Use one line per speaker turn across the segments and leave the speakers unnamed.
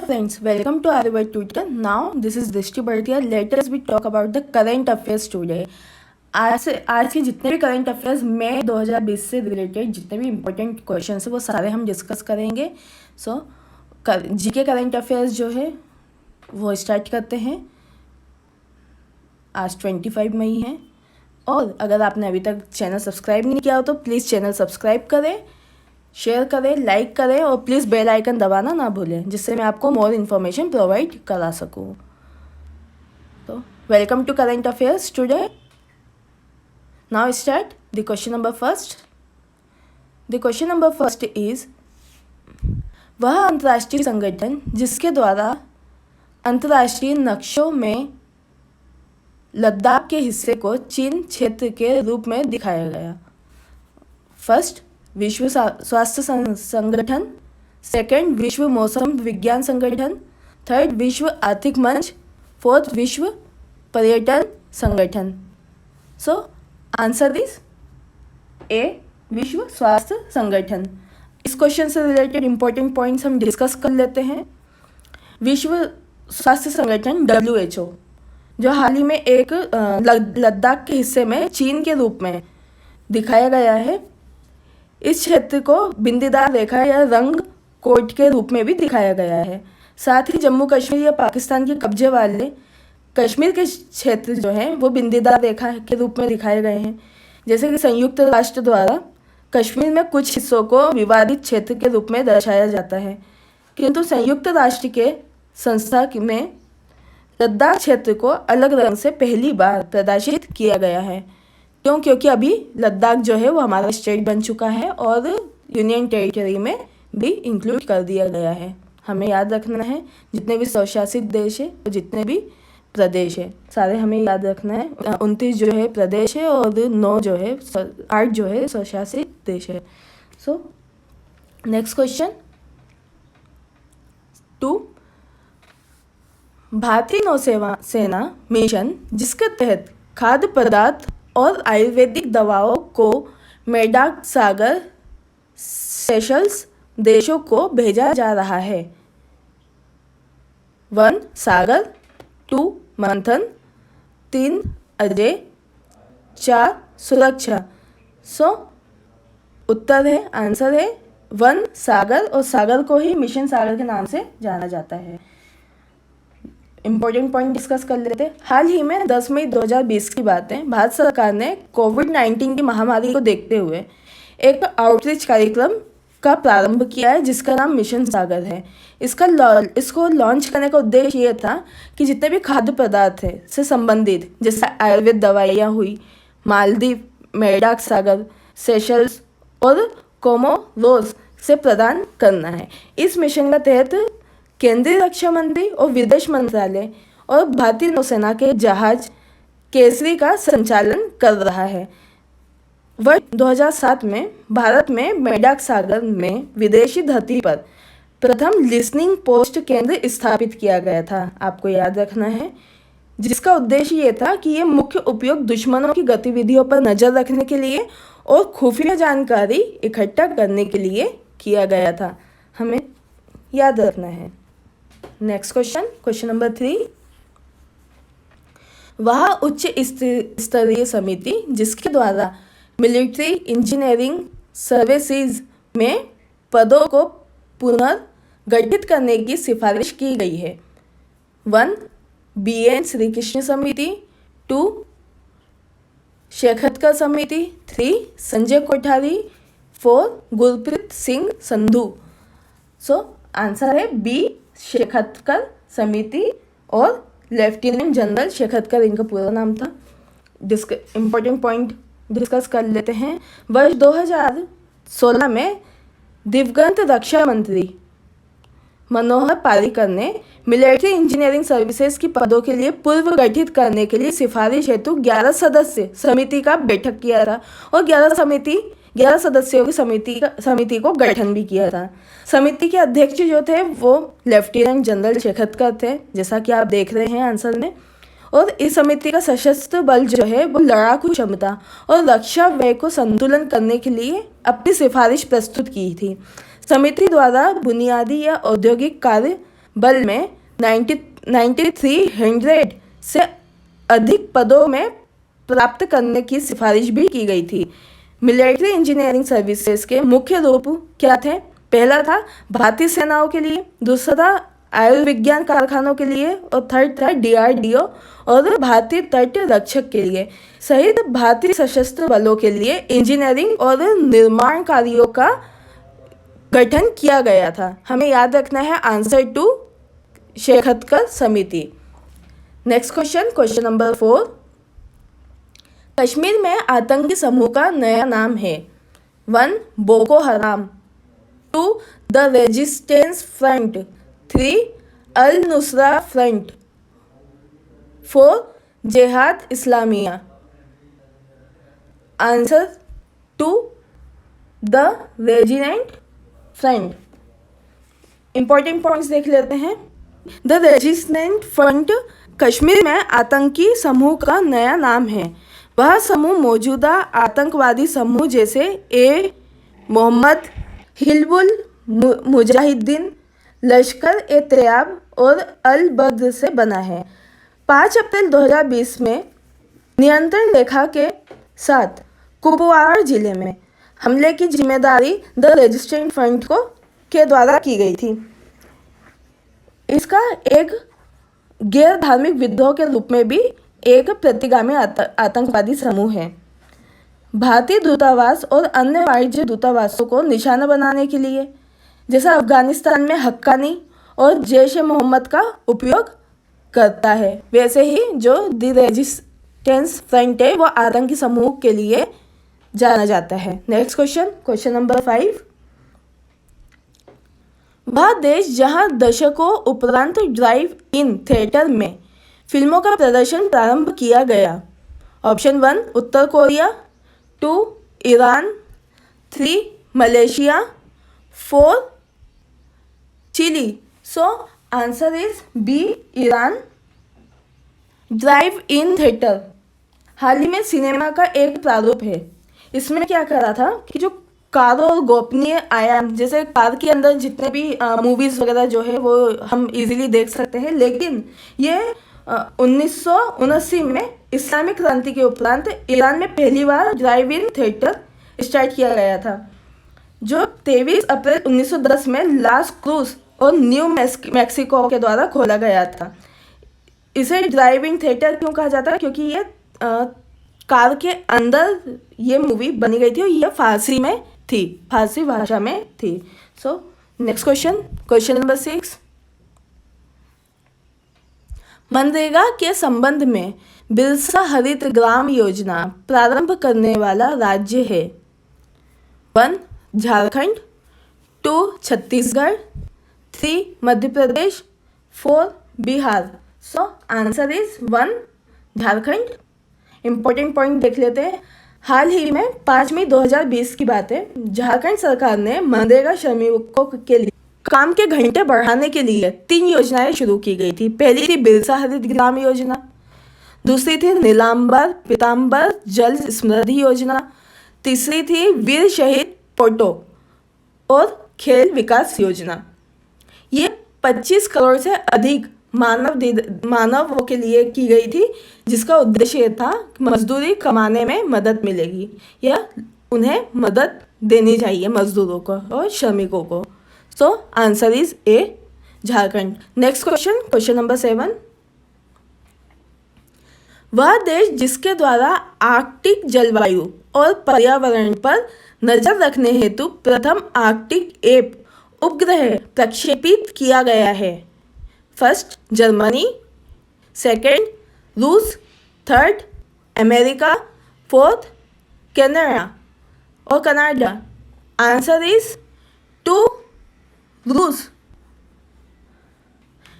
friends, welcome to Arivard Tutor. Now this is Drishti Bhartiya. Let us we talk about the current affairs today. आज के जितने भी current affairs मई 2020 से related जितने भी important question है वो सारे हम डिस्कस करेंगे. सो जीके करंट अफेयर्स जो है वो स्टार्ट करते हैं. आज 25 मई है और अगर आपने अभी तक चैनल सब्सक्राइब नहीं किया हो तो प्लीज़ चैनल सब्सक्राइब करें, शेयर करें, लाइक करें और प्लीज़ बेल आइकन दबाना ना भूलें जिससे मैं आपको मोर इन्फॉर्मेशन प्रोवाइड करा सकूं. तो welcome to current affairs today. Now start the question number first. The question number first is, वह अंतर्राष्ट्रीय संगठन जिसके द्वारा अंतर्राष्ट्रीय नक्शों में लद्दाख के हिस्से को चीन क्षेत्र के रूप में दिखाया गया. फर्स्ट, विश्व स्वास्थ्य संगठन. सेकंड, विश्व मौसम विज्ञान संगठन. थर्ड, विश्व आर्थिक मंच. फोर्थ, विश्व पर्यटन संगठन. सो आंसर दिस ए, विश्व स्वास्थ्य संगठन. इस क्वेश्चन से रिलेटेड इंपॉर्टेंट पॉइंट्स हम डिस्कस कर लेते हैं. विश्व स्वास्थ्य संगठन WHO जो हाल ही में एक लद्दाख के हिस्से में चीन के रूप में दिखाया गया है. इस क्षेत्र को बिंदीदार रेखा या रंग कोड के रूप में भी दिखाया गया है. साथ ही जम्मू कश्मीर या पाकिस्तान के कब्जे वाले कश्मीर के क्षेत्र जो हैं वो बिंदीदार रेखा के रूप में दिखाए गए हैं. जैसे कि संयुक्त राष्ट्र द्वारा कश्मीर में कुछ हिस्सों को विवादित क्षेत्र के रूप में दर्शाया जाता है, किंतु संयुक्त राष्ट्र के संस्था में लद्दाख क्षेत्र को अलग रंग से पहली बार प्रदर्शित किया गया है. क्योंकि अभी लद्दाख जो है वो हमारा स्टेट बन चुका है और यूनियन टेरिटरी में भी इंक्लूड कर दिया गया है. हमें याद रखना है जितने भी स्वशासित देश है और जितने भी प्रदेश है सारे हमें याद रखना है. 29 जो है प्रदेश है और 9 जो है 8 जो है स्वशासित देश है. सो नेक्स्ट क्वेश्चन 2, भारतीय नौसेना मिशन जिसके तहत खाद्य पदार्थ और आयुर्वेदिक दवाओं को मेडाक सागर सेशल्स देशों को भेजा जा रहा है. 1 सागर, 2 मंथन, 3 अजय, 4 सुरक्षा. सो उत्तर है, आंसर है 1 सागर, और सागर को ही मिशन सागर के नाम से जाना जाता है. इम्पोर्टेंट पॉइंट डिस्कस कर लेते हैं. हाल ही में 10 मई 2020 की बात है, भारत सरकार ने कोविड-19 की महामारी को देखते हुए एक आउटरीच कार्यक्रम का प्रारंभ किया है जिसका नाम मिशन सागर है. इसको लॉन्च करने का उद्देश्य ये था कि जितने भी खाद्य पदार्थ है से संबंधित जैसे आयुर्वेद दवाइयाँ हुई, मालदीव, मेडाक सागर, सेशल्स और कोमोरोस से प्रदान करना है. इस मिशन के तहत केंद्रीय रक्षा मंत्री और विदेश मंत्रालय और भारतीय नौसेना के जहाज केसरी का संचालन कर रहा है. वर्ष 2007 में भारत में मेडाक सागर में विदेशी धरती पर प्रथम लिसनिंग पोस्ट केंद्र स्थापित किया गया था, आपको याद रखना है, जिसका उद्देश्य ये था कि ये मुख्य उपयोग दुश्मनों की गतिविधियों पर नज़र रखने के लिए और खुफिया जानकारी इकट्ठा करने के लिए किया गया था. हमें याद रखना है. नेक्स्ट क्वेश्चन नंबर 3, वह उच्च स्तरीय समिति जिसके द्वारा मिलिट्री इंजीनियरिंग सर्विसेज में पदों को पुनर्गठित करने की सिफारिश की गई है. 1 BN श्री कृष्ण समिति, 2 शेखतकर समिति, 3 संजय कोठारी, 4 गुरप्रीत सिंह संधू. सो आंसर है बी, शेखतकर समिति, और लेफ्टिनेंट जनरल शेखतकर इनका पूरा नाम था. इम्पोर्टेंट पॉइंट डिस्कस कर लेते हैं. वर्ष 2016 में दिवंगत रक्षा मंत्री मनोहर पारिकर ने मिलिट्री इंजीनियरिंग सर्विसेज की पदों के लिए पूर्व गठित करने के लिए सिफारिश हेतु 11 सदस्य समिति का बैठक किया था और 11 सदस्यों की समिति को गठन भी किया था. समिति के अध्यक्ष जो थे वो लेफ्टिनेंट जनरल शेखतकर थे, जैसा कि आप देख रहे हैं आंसर में. और इस समिति का सशस्त्र बल जो है वो लड़ाकू क्षमता और रक्षा व्यय को संतुलन करने के लिए अपनी सिफारिश प्रस्तुत की थी. समिति द्वारा बुनियादी या औद्योगिक कार्य बल में 9300 से अधिक पदों में प्राप्त करने की सिफारिश भी की गई थी। मिलिट्री इंजीनियरिंग सर्विसेज के मुख्य रूप क्या थे? पहला था भारतीय सेनाओं के लिए, दूसरा था आयुर्विज्ञान कारखानों के लिए और थर्ड था DRDO और भारतीय तट रक्षक के लिए सहित भारतीय सशस्त्र बलों के लिए इंजीनियरिंग और निर्माण कार्यों का गठन किया गया था। हमें याद रखना है आंसर टू शेखत्कर समिति। Next question number 4। कश्मीर में आतंकी समूह का नया नाम है। 1 Boko Haram, 2 the Resistance Front, 3 Al Nusra Front, 4 Jihad Islamia. Answer 2 the Resident Front. Important points देख लेते हैं। द रेजिस्टेंट फ्रंट कश्मीर में आतंकी समूह का नया नाम है। वह समूह मौजूदा आतंकवादी समूह जैसे मोहम्मद, हिजबुल मुजाहिदीन, लश्कर ए तैयब और अल बद्र से बना है। 5 अप्रैल 2020 में नियंत्रण रेखा के साथ कुपवाड़ा जिले में हमले की जिम्मेदारी द रेजिस्टेंट फ्रंट के द्वारा की गई थी। इसका एक गैर धार्मिक विद्रोह के रूप में भी एक प्रतिगामी आतंकवादी समूह है। भारतीय दूतावास और अन्य वाणिज्य दूतावासों को निशाना बनाने के लिए, जैसा अफगानिस्तान में हक्कानी और जैश ए मोहम्मद का उपयोग करता है, वैसे ही जो द रेजिस्टेंस फ्रंट है वो आतंकी समूह के लिए जाना जाता है। Next question number 5। वह देश जहां दशकों उपरांत ड्राइव इन थिएटर में फिल्मों का प्रदर्शन प्रारंभ किया गया। ऑप्शन 1 उत्तर Korea, 2 Iran, 3 Malaysia, 4 Chile. So answer is B Iran. Drive in theatre हाल ही में सिनेमा का एक प्रारूप है। इसमें क्या करा था कि जो कार और गोपनीय आयाम, जैसे कार के अंदर जितने भी मूवीज़ वगैरह जो है वो हम इजीली देख सकते हैं, लेकिन ये 1979 में इस्लामिक क्रांति के उपरांत ईरान में पहली बार ड्राइव इन थिएटर स्टार्ट किया गया था, जो 23 अप्रैल 1910 में लास क्रूज और न्यू मैक्सिको के द्वारा खोला गया था। इसे ड्राइव इन थिएटर क्यों कहा जाता है? क्योंकि ये कार के अंदर ये मूवी बनी गई थी और ये फारसी में थी, फारसी भाषा में थी। So next question number 6। MNREGA के संबंध में बिरसा हरित ग्राम योजना प्रारंभ करने वाला राज्य है। 1 झारखंड, 2 छत्तीसगढ़, 3 मध्य प्रदेश, 4 बिहार। सो answer is 1 Jharkhand. Important point देख लेते हैं। हाल ही में 5 मई 2020 की बात है, झारखंड सरकार ने मनरेगा श्रमिकों के लिए काम के घंटे बढ़ाने के लिए 3 योजनाएं शुरू की गई थी। पहली थी बिरसा हरित ग्राम योजना, दूसरी थी नीलांबर पीतांबर जल समृद्धि योजना, तीसरी थी वीर शहीद पोटो और खेल विकास योजना। ये 25 करोड़ से अधिक मानवों के लिए की गई थी, जिसका उद्देश्य था मजदूरी कमाने में मदद मिलेगी या उन्हें मदद देनी चाहिए मजदूरों को और श्रमिकों को। सो answer is a Jharkhand. Next question number 7। वह देश जिसके द्वारा आर्कटिक जलवायु और पर्यावरण पर नजर रखने हेतु प्रथम आर्कटिक एप उपग्रह प्रक्षेपित किया गया है। 1 जर्मनी, 2 रूस, 3 अमेरिका, 4 कनाडा। आंसर इज 2 रूस।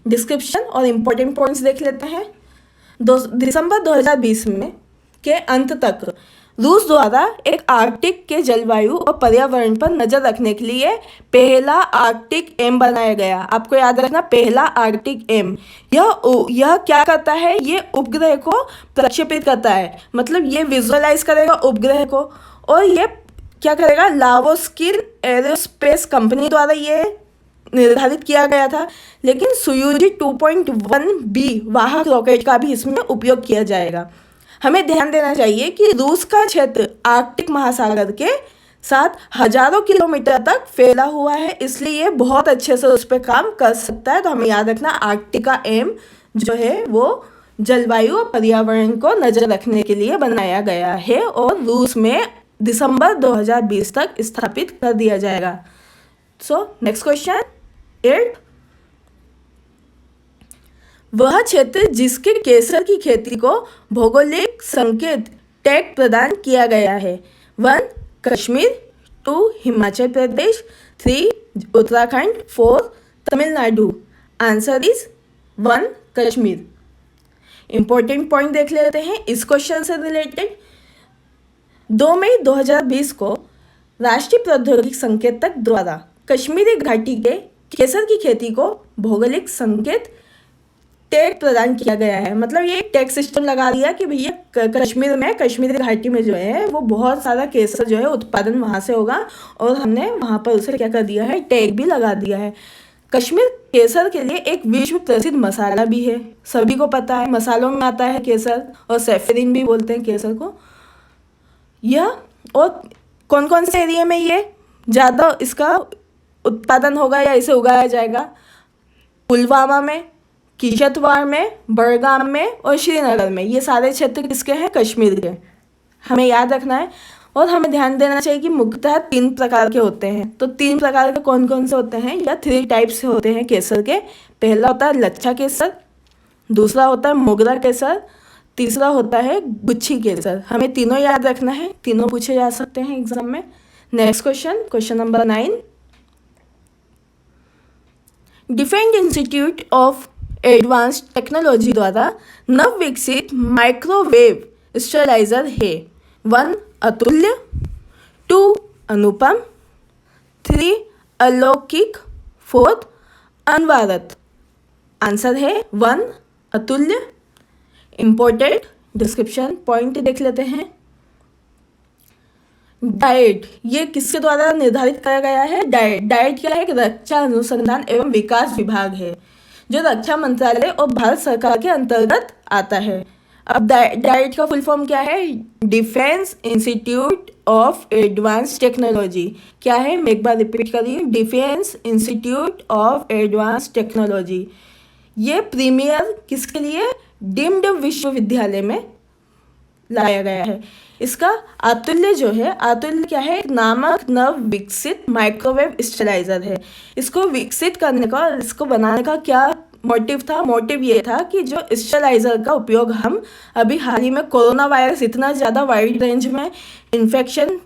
डिस्क्रिप्शन और इम्पोर्टेंट पॉइंट्स देख लेते हैं। दिसंबर 2020 में के अंत तक रूस द्वारा एक आर्कटिक के जलवायु और पर्यावरण पर नजर रखने के लिए पहला आर्कटिक एम बनाया गया। आपको याद रखना, पहला आर्कटिक एम। यह क्या करता है? ये उपग्रह को प्रक्षेपित करता है, मतलब ये विजुअलाइज करेगा उपग्रह को, और ये क्या करेगा? लावोस्किन एरोस्पेस कंपनी द्वारा ये निर्धारित किया गया था, लेकिन सोयूज 2.1B वाहक रॉकेट का भी इसमें उपयोग किया जाएगा। हमें ध्यान देना चाहिए कि रूस का क्षेत्र आर्कटिक महासागर के साथ हजारों किलोमीटर तक फैला हुआ है, इसलिए ये बहुत अच्छे से उस पर काम कर सकता है। तो हमें याद रखना आर्कटिक का एम जो है वो जलवायु और पर्यावरण को नजर रखने के लिए बनाया गया है और रूस में दिसंबर 2020 तक स्थापित कर दिया जाएगा। सो नेक्स्ट क्वेश्चन 8, वह क्षेत्र जिसके केसर की खेती को भौगोलिक संकेत टैग प्रदान किया गया है। 1 Kashmir, 2 Himachal Pradesh, 3 Uttarakhand, 4 Tamil Nadu. Answer is 1 Kashmir. Important point देख लेते हैं इस क्वेश्चन से रिलेटेड। 2 मई 2020 को राष्ट्रीय प्रौद्योगिकी संकेतक द्वारा कश्मीरी घाटी के केसर की खेती को भौगोलिक संकेत टैग प्रदान किया गया है। मतलब ये टैग सिस्टम लगा दिया कि भैया कश्मीर में, कश्मीरी घाटी में जो है वो बहुत सारा केसर जो है उत्पादन वहाँ से होगा और हमने वहाँ पर उसे क्या कर दिया है, टैग भी लगा दिया है। कश्मीर केसर के लिए एक विश्व प्रसिद्ध मसाला भी है, सभी को पता है, मसालों में आता है केसर और सैफरिन भी बोलते हैं केसर को। यह और कौन कौन से एरिया में ये ज़्यादा इसका उत्पादन होगा या इसे उगाया जाएगा? पुलवामा में, किश्तवाड़ में, बड़गाम में और श्रीनगर में। ये सारे क्षेत्र किसके हैं? कश्मीर के। हमें याद रखना है और हमें ध्यान देना चाहिए कि मुख्यतः 3 प्रकार के होते हैं। तो 3 प्रकार के कौन कौन से होते हैं या 3 टाइप्स से होते हैं केसर के। पहला होता है लच्छा केसर, दूसरा होता है मोगरा केसर, तीसरा होता है गुच्छी केसर। हमें तीनों याद रखना है, तीनों पूछे जा सकते हैं एग्जाम में। Next question, question number 9, defence institute of advanced technology द्वारा नव विकसित माइक्रोवेव स्टेरिलाइजर है। 1 अतुल्य, 2 अनुपम, 3 अलौकिक, 4 अनवरत। आंसर है 1 अतुल्य। इम्पोर्टेंट डिस्क्रिप्शन पॉइंट देख लेते हैं। डाइट, ये किसके द्वारा निर्धारित किया गया है? डाइट क्या है? एक रक्षा अनुसंधान एवं विकास विभाग है जो रक्षा मंत्रालय और भारत सरकार के अंतर्गत आता है। अब डाइट का फुल फॉर्म क्या है? Defence institute of advance technology. क्या है? मैं एक बार रिपीट कर रही हूँ, defence institute of advance technology. ये प्रीमियर किसके लिए? डीम्ड विश्वविद्यालय में लाया गया है। इसका अतुल्य जो है, अतुल्य क्या है? एक नामक नव विकसित माइक्रोवेव स्टेरिलाइजर है। इसको विकसित करने का और इसको बनाने का क्या मोटिव था? मोटिव ये था कि जो स्टेरिलाइजर का उपयोग हम अभी हाल ही में कोरोना वायरस इतना ज़्यादा वाइड रेंज में इन्फेक्शन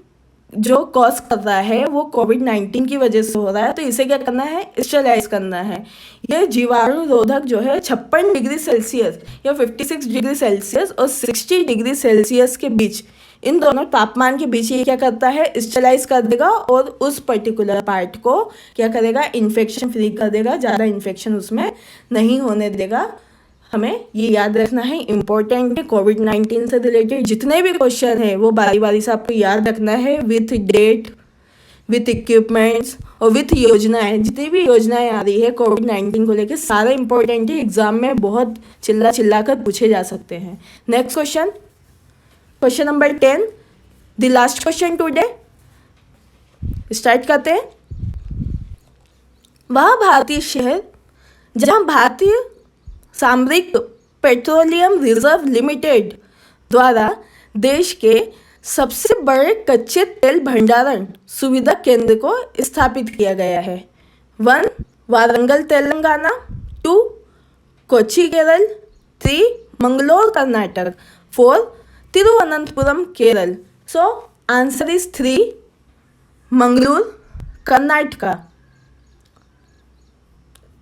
जो कॉज कर रहा है वो कोविड-19 की वजह से हो रहा है, तो इसे क्या करना है? स्टेरिलाइज करना है। यह जीवाणु रोधक जो है 56 डिग्री सेल्सियस या 56 डिग्री सेल्सियस और 60 डिग्री सेल्सियस के बीच, इन दोनों तापमान के बीच ये क्या करता है? स्टेरिलाइज कर देगा और उस पर्टिकुलर पार्ट को क्या करेगा? इन्फेक्शन फ्री कर देगा, ज़्यादा इन्फेक्शन उसमें नहीं होने देगा। हमें ये याद रखना है, इम्पोर्टेंट है। कोविड-19 से रिलेटेड जितने भी क्वेश्चन है वो बारी बारी से आपको याद रखना है, विथ डेट, विथ इक्विपमेंट्स और विथ योजनाएं। जितनी भी योजनाएं आ रही है कोविड-19 को लेकर सारे इंपॉर्टेंट है, एग्जाम में बहुत चिल्ला कर पूछे जा सकते हैं। Next question, question number 10, the last question today. Start करते हैं। वह भारतीय शहर जहां भारतीय सामरिक पेट्रोलियम रिजर्व लिमिटेड द्वारा देश के सबसे बड़े कच्चे तेल भंडारण सुविधा केंद्र को स्थापित किया गया है। 1 वारंगल तेलंगाना, 2 कोच्चि केरल, 3 मंगलोर कर्नाटक, 4 तिरुवनंतपुरम केरल। सो answer is 3 Mangalore Karnataka.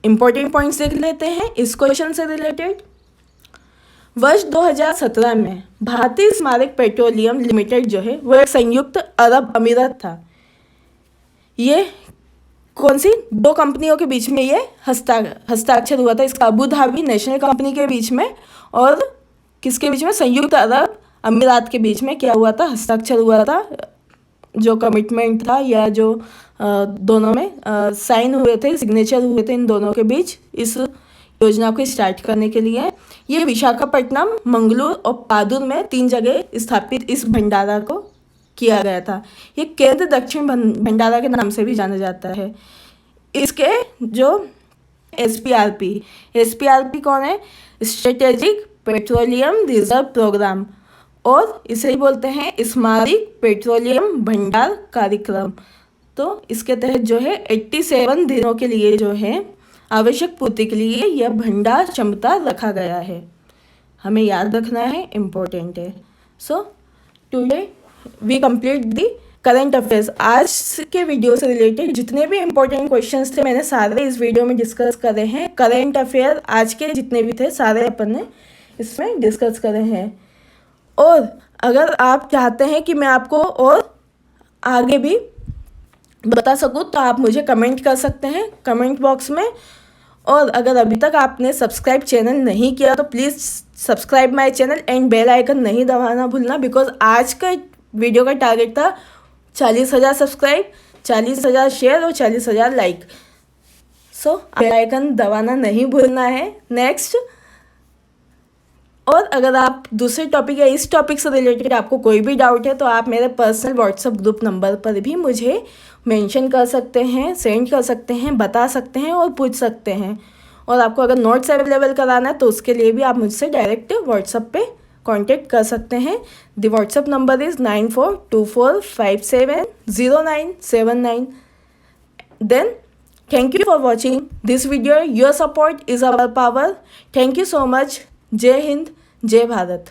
Important points देख लेते हैं इस क्वेश्चन से रिलेटेड। वर्ष 2017 में भारतीय स्मारक पेट्रोलियम लिमिटेड जो है वो एक संयुक्त अरब अमीरात था। ये कौन सी 2 कंपनियों के बीच में ये हस्ताक्षर हुआ था? इसका अबू धाबी नेशनल कंपनी के बीच में और किसके बीच में? संयुक्त अरब अमीरात के बीच में क्या हुआ था? हस्ताक्षर हुआ था जो कमिटमेंट था या जो दोनों में साइन हुए थे, सिग्नेचर हुए थे इन दोनों के बीच इस योजना को स्टार्ट करने के लिए। ये विशाखापट्टनम, मंगलूर और पादुर में 3 जगह स्थापित इस भंडारा को किया गया था। ये केंद्र दक्षिण भंडारा के नाम से भी जाना जाता है। इसके जो एसपीआरपी कौन है? स्ट्रेटेजिक पेट्रोलियम रिजर्व प्रोग्राम, और इसे ही बोलते हैं स्मारक पेट्रोलियम भंडार कार्यक्रम। तो इसके तहत जो है 87 दिनों के लिए जो है आवश्यक पूर्ति के लिए यह भंडार क्षमता रखा गया है। हमें याद रखना है, इम्पोर्टेंट है। So today we complete the current affairs. आज के वीडियो से रिलेटेड जितने भी इम्पोर्टेंट क्वेश्चंस थे मैंने सारे इस वीडियो में डिस्कस करे हैं। करंट अफेयर आज के जितने भी थे सारे अपन ने इसमें डिस्कस करे हैं। और अगर आप चाहते हैं कि मैं आपको और आगे भी बता सकूं तो आप मुझे कमेंट कर सकते हैं कमेंट बॉक्स में। और अगर अभी तक आपने सब्सक्राइब चैनल नहीं किया तो please subscribe my channel and bell icon नहीं दबाना भूलना, बिकॉज आज का वीडियो का टारगेट था 40,000 सब्सक्राइब, 40,000 शेयर और 40,000 लाइक। सो बेल आइकन दबाना नहीं भूलना है। नेक्स्ट, और अगर आप दूसरे टॉपिक या इस टॉपिक से रिलेटेड आपको कोई भी डाउट है तो आप मेरे पर्सनल व्हाट्सएप ग्रुप नंबर पर भी मुझे मेंशन कर सकते हैं, सेंड कर सकते हैं, बता सकते हैं और पूछ सकते हैं। और आपको अगर नोट्स अवेलेबल कराना है तो उसके लिए भी आप मुझसे डायरेक्ट व्हाट्सएप पे कांटेक्ट कर सकते हैं। The WhatsApp number is 9424570979। Then thank you for watching this video. Your support is our power. Thank you so much. Jai Hind, जय भारत।